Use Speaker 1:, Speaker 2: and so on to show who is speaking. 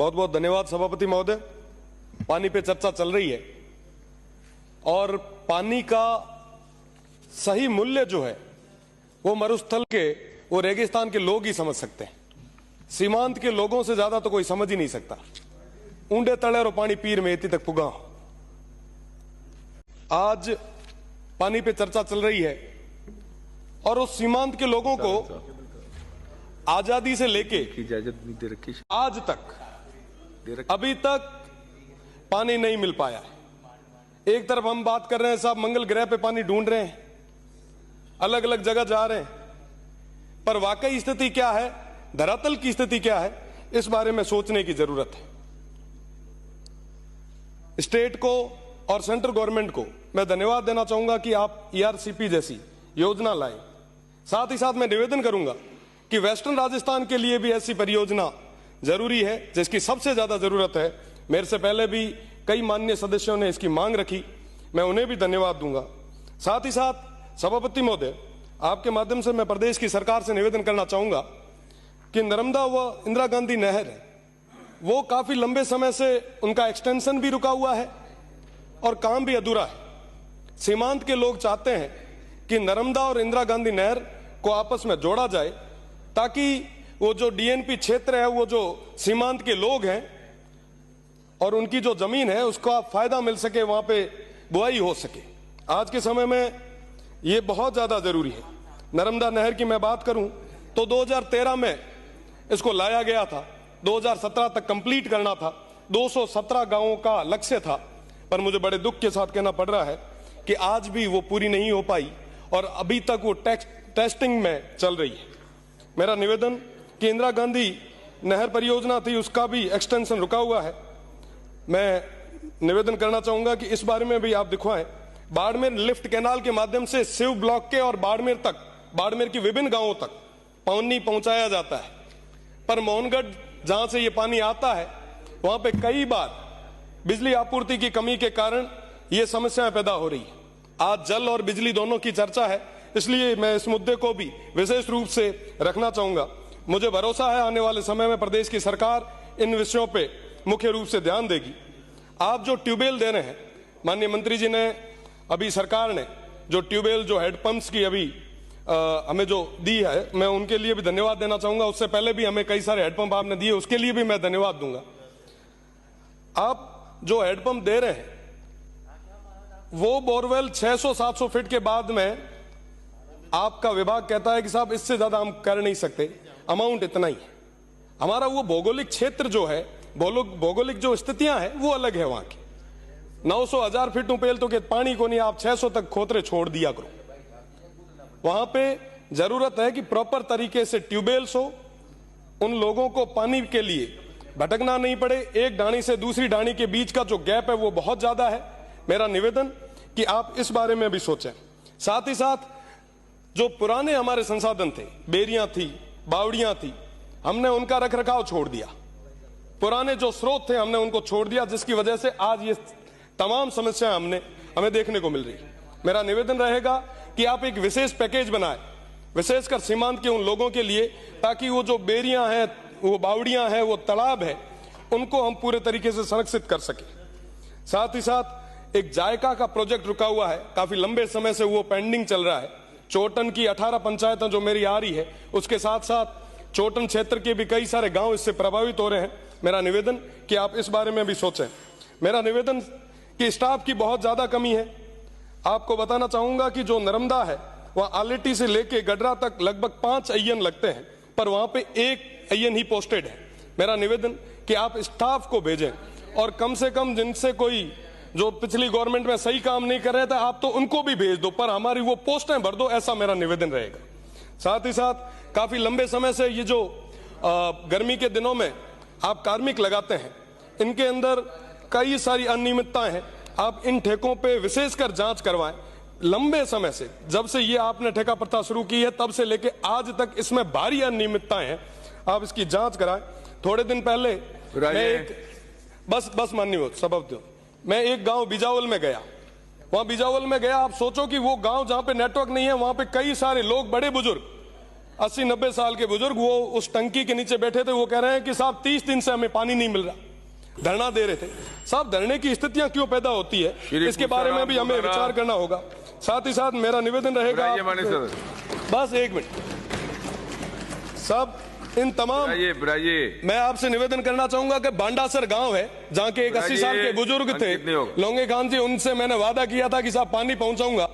Speaker 1: बहुत बहुत धन्यवाद सभापति महोदय। पानी पे चर्चा चल रही है और पानी का सही मूल्य जो है वो मरुस्थल के, वो रेगिस्तान के लोग ही समझ सकते हैं। सीमांत के लोगों से ज्यादा तो कोई समझ ही नहीं सकता। ऊंडे तले और पानी पीर में इतनी तक पुगा। आज पानी पे चर्चा चल रही है और उस सीमांत के लोगों को आजादी से लेके
Speaker 2: इजाजत भी दे रखी
Speaker 1: आज तक अभी तक पानी नहीं मिल पाया है। एक तरफ हम बात कर रहे हैं, साहब मंगल ग्रह पे पानी ढूंढ रहे हैं, अलग अलग जगह जा रहे हैं, पर वाकई स्थिति क्या है, धरातल की स्थिति क्या है, इस बारे में सोचने की जरूरत है। स्टेट को और सेंट्रल गवर्नमेंट को मैं धन्यवाद देना चाहूंगा कि आप ERCP जैसी योजना लाए। साथ ही साथ मैं निवेदन करूंगा कि वेस्टर्न राजस्थान के लिए भी ऐसी परियोजना जरूरी है जिसकी सबसे ज्यादा जरूरत है। मेरे से पहले भी कई माननीय सदस्यों ने इसकी मांग रखी, मैं उन्हें भी धन्यवाद दूंगा। साथ ही साथ सभापति महोदय, आपके माध्यम से मैं प्रदेश की सरकार से निवेदन करना चाहूंगा कि नर्मदा व इंदिरा गांधी नहर है वो काफी लंबे समय से उनका एक्सटेंशन भी रुका हुआ है और काम भी अधूरा है। सीमांत के लोग चाहते हैं कि नर्मदा और इंदिरा गांधी नहर को आपस में जोड़ा जाए ताकि वो जो DNP क्षेत्र है, वो जो सीमांत के लोग हैं और उनकी जो जमीन है उसका फायदा मिल सके, वहां पे बुआई हो सके। आज के समय में ये बहुत ज्यादा जरूरी है। नर्मदा नहर की मैं बात करूं तो 2013 में इसको लाया गया था, 2017 तक कंप्लीट करना था, 217 गांवों का लक्ष्य था, पर मुझे बड़े दुख के साथ कहना पड़ रहा है कि आज भी वो पूरी नहीं हो पाई और अभी तक वो टेस्टिंग में चल रही है। मेरा निवेदन कि इंदिरा गांधी नहर परियोजना थी, उसका भी एक्सटेंशन रुका हुआ है। मैं निवेदन करना चाहूंगा कि इस बारे में भी आप दिखवाएं। बाड़मेर लिफ्ट कैनाल के माध्यम से शिव ब्लॉक के और बाड़मेर तक, बाड़मेर की विभिन्न गांवों तक पानी पहुंचाया जाता है, पर मोहनगढ़ जहां से ये पानी आता है वहां पे कई बार बिजली आपूर्ति की कमी के कारण ये समस्याएं पैदा हो रही है। आज जल और बिजली दोनों की चर्चा है, इसलिए मैं इस मुद्दे को भी विशेष रूप से रखना चाहूंगा। मुझे भरोसा है आने वाले समय में प्रदेश की सरकार इन विषयों पे मुख्य रूप से ध्यान देगी। आप जो ट्यूबवेल दे रहे हैं, माननीय मंत्री जी ने अभी, सरकार ने जो ट्यूबवेल, जो हेडपंप्स की अभी हमें जो दी है, मैं उनके लिए भी धन्यवाद देना चाहूंगा। उससे पहले भी हमें कई सारे हेडपंप आपने दिए, उसके लिए भी मैं धन्यवाद दूंगा। आप जो हेडपंप दे रहे हैं वो बोरवेल 600-700 फीट के बाद में आपका विभाग कहता है कि साहब इससे ज्यादा हम कर नहीं सकते, अमाउंट इतना ही है। हमारा वो भौगोलिक क्षेत्र जो है, भौगोलिक जो स्थितियां हैं वो अलग है। वहां की 900-1000 फीट ऊपेल तो के पानी को नहीं, आप 600 तक खोतरे छोड़ दिया करो। वहां पे जरूरत है कि प्रॉपर तरीके से ट्यूबवेल्स हो, उन लोगों को पानी के लिए भटकना नहीं पड़े। एक ढाणी से दूसरी ढाणी के बीच का जो गैप है वो बहुत ज्यादा है। मेरा निवेदन कि आप इस बारे में भी सोचें। साथ ही साथ जो पुराने हमारे संसाधन थे, बेरियां थी, बावड़ियां थी, हमने उनका रखरखाव छोड़ दिया। पुराने जो स्रोत थे हमने उनको छोड़ दिया, जिसकी वजह से आज ये तमाम समस्याएं हमें देखने को मिल रही है। मेरा निवेदन रहेगा कि आप एक विशेष पैकेज बनाएं, विशेषकर सीमांत के उन लोगों के लिए, ताकि वो जो बेरियां हैं, वो बावड़ियां हैं, वो तालाब है, उनको हम पूरे तरीके से संरक्षित कर सके। साथ ही साथ एक जायका का प्रोजेक्ट रुका हुआ है, काफी लंबे समय से वो पेंडिंग चल रहा है। चोटन की 18 पंचायतें जो मेरी आ रही है, उसके साथ साथ चोटन क्षेत्र के भी कई सारे गांव इससे प्रभावित हो रहे हैं। मेरा निवेदन कि आप इस बारे में भी सोचें। मेरा निवेदन कि स्टाफ की बहुत ज्यादा कमी है। आपको बताना चाहूंगा कि जो नर्मदा है वहां आलेटी से लेके गडरा तक लगभग 5 AN लगते हैं, पर वहां पे 1 AN ही पोस्टेड है। मेरा निवेदन कि आप स्टाफ को भेजें और कम से कम जिनसे कोई जो पिछली गवर्नमेंट में सही काम नहीं कर रहे थे, आप तो उनको भी भेज दो, पर हमारी वो पोस्टें भर दो, ऐसा मेरा निवेदन रहेगा। साथ ही साथ काफी लंबे समय से ये जो गर्मी के दिनों में आप कार्मिक लगाते हैं, इनके अंदर कई सारी अनियमितताएं हैं। आप इन ठेकों पे विशेषकर जांच करवाएं। लंबे समय से, जब से ये आपने ठेका प्रथा शुरू की है तब से लेके आज तक इसमें भारी अनियमितताएं हैं, आप इसकी जांच कराएं। थोड़े दिन पहले मैं एक बस माननीय सभापति, मैं एक गांव बिजावल में गया। वहां बिजावल में गया, आप सोचो कि वो गांव जहां पे नेटवर्क नहीं है, वहां पे कई सारे लोग, बड़े बुजुर्ग 80-90 साल के बुजुर्ग, वो उस टंकी के नीचे बैठे थे। वो कह रहे हैं कि साहब 30 दिन से हमें पानी नहीं मिल रहा, धरना दे रहे थे। साहब धरने की स्थितियां क्यों पैदा होती है, इसके बारे में भी हमें विचार करना होगा। साथ ही साथ मेरा निवेदन रहेगा, बस एक मिनट साहब, इन तमाम मैं आपसे निवेदन करना चाहूंगा कि बांडासर गांव है जहां के एक 80 साल के बुजुर्ग थे लोंगे खान जी, उनसे मैंने वादा किया था कि साहब पानी पहुंचाऊंगा।